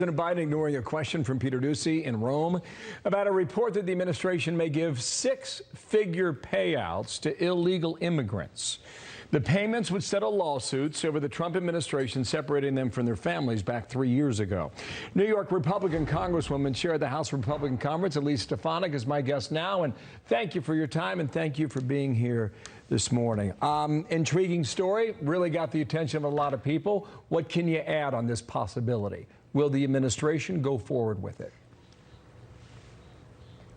President Biden ignoring a question from Peter Doocy in Rome about a report that the administration may give six-figure payouts to illegal immigrants. The payments would settle lawsuits over the Trump administration separating them from their families back 3 years ago. New York Republican Congresswoman, Chair of the House Republican Conference, Elise Stefanik, is my guest now. And thank you for your time and thank you for being here this morning. Intriguing story, really got the attention of a lot of people. What can you add on this possibility? Will the administration go forward with it?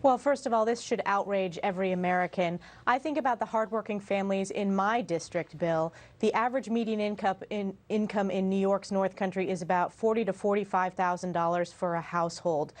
Well, first of all, this should outrage every American. I think about the hardworking families in my district, Bill. The average median income in New York's North Country is about $40,000 to $45,000 for a household.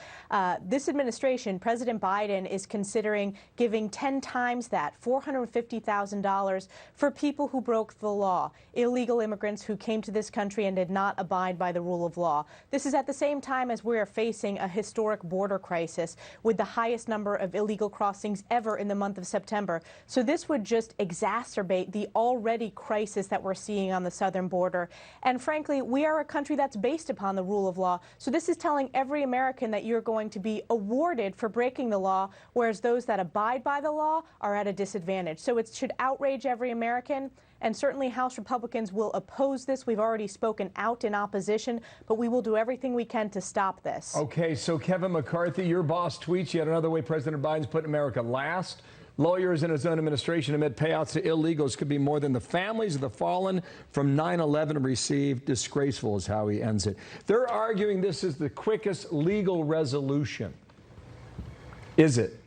This administration, President Biden, is considering giving 10 times that, $450,000, for people who broke the law, illegal immigrants who came to this country and did not abide by the rule of law. This is at the same time as we are facing a historic border crisis with the highest number of illegal crossings ever in the month of September. So this would just exacerbate the already crisis that we're seeing on the southern border. And frankly, we are a country that's based upon the rule of law. So this is telling every American that you're going to be awarded for breaking the law, whereas those that abide by the law are at a disadvantage. So it should outrage every American. And certainly House Republicans will oppose this. We've already spoken out in opposition, but we will do everything we can to stop this. Okay, so Kevin McCarthy, your boss, tweets yet another way President Biden's putting America last. Lawyers in his own administration admit payouts to illegals could be more than the families of the fallen from 9/11 received. Disgraceful is how he ends it. They're arguing this is the quickest legal resolution. Is it?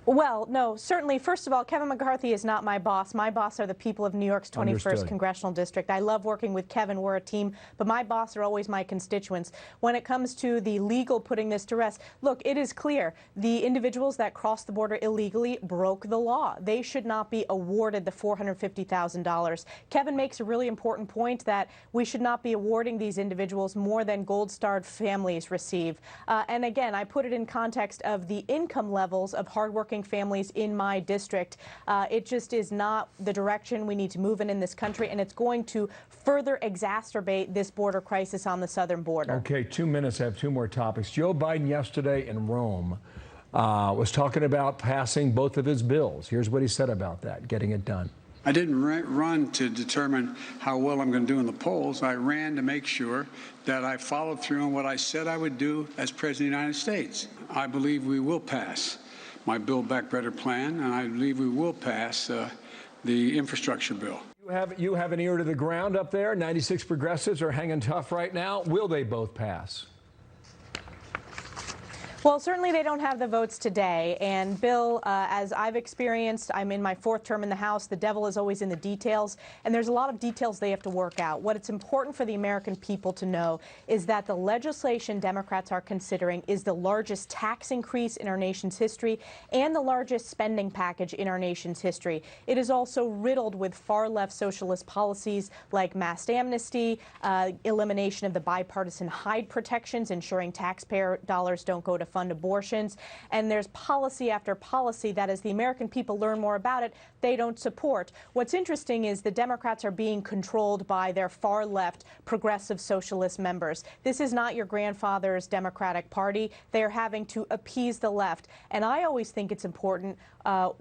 Well, no, certainly. First of all, Kevin McCarthy is not my boss. My boss are the people of New York's 21st Understood. Congressional District. I love working with Kevin. We're a team, but my boss are always my constituents. When it comes to the legal putting this to rest, look, it is clear the individuals that crossed the border illegally broke the law. They should not be awarded the $450,000. Kevin makes a really important point that we should not be awarding these individuals more than gold-starred families receive. And again, I put it in context of the income levels of hardworking families in my district. It just is not the direction we need to move in this country, and it's going to further exacerbate this border crisis on the southern border. Okay, 2 minutes. I have two more topics. Joe Biden yesterday in Rome was talking about passing both of his bills. Here's what he said about that, getting it done. I didn't run to determine how well I'm going to do in the polls. I ran to make sure that I followed through on what I said I would do as President of the United States. I believe we will pass my Build Back Better plan, and I believe we will pass the infrastructure bill. You have an ear to the ground up there. 96 progressives are hanging tough right now. Will they both pass? Well, certainly they don't have the votes today. And Bill, as I've experienced, I'm in my fourth term in the House. The devil is always in the details. And there's a lot of details they have to work out. What it's important for the American people to know is that the legislation Democrats are considering is the largest tax increase in our nation's history and the largest spending package in our nation's history. It is also riddled with far-left socialist policies like mass amnesty, elimination of the bipartisan Hyde protections, ensuring taxpayer dollars don't go to fund abortions, and there's policy after policy that as the American people learn more about it, they don't support. What's interesting is the Democrats are being controlled by their far-left progressive socialist members. This is not your grandfather's Democratic Party. They are having to appease the left, and I always think it's important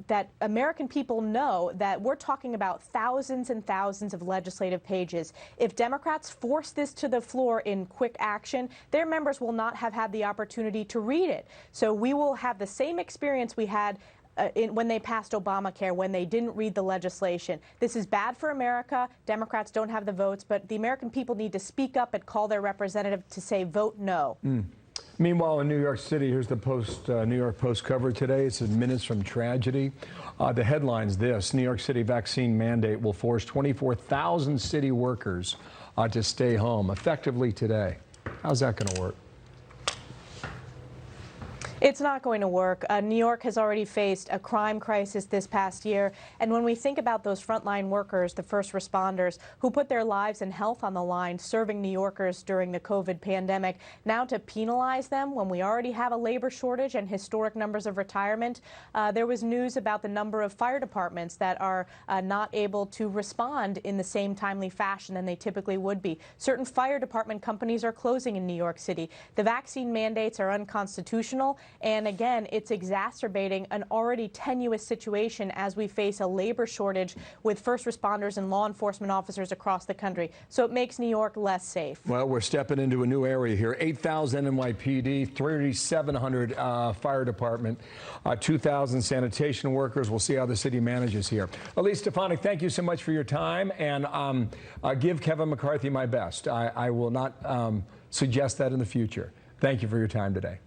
that American people know that we're talking about thousands and thousands of legislative pages. If Democrats force this to the floor in quick action, their members will not have had the opportunity to read it. So we will have the same experience we had when they passed Obamacare, when they didn't read the legislation. This is bad for America. Democrats don't have the votes, but the American people need to speak up and call their representative to say, vote no. Meanwhile, in New York City, here's the New York Post cover today. It says minutes from tragedy. The headline's this: New York City vaccine mandate will force 24,000 city workers to stay home effectively today. How's that going to work? It's not going to work. New York has already faced a crime crisis this past year, and when we think about those frontline workers, the first responders who put their lives and health on the line serving New Yorkers during the COVID pandemic, now to penalize them when we already have a labor shortage and historic numbers of retirement. There was news about the number of fire departments that are not able to respond in the same timely fashion than they typically would be. Certain fire department companies are closing in New York City. The vaccine mandates are unconstitutional. And again, it's exacerbating an already tenuous situation as we face a labor shortage with first responders and law enforcement officers across the country. So it makes New York less safe. Well, we're stepping into a new area here. 8,000 NYPD, 3,700 fire department, 2,000 sanitation workers. We'll see how the city manages here. Elise Stefanik, thank you so much for your time. And give Kevin McCarthy my best. I will not suggest that in the future. Thank you for your time today.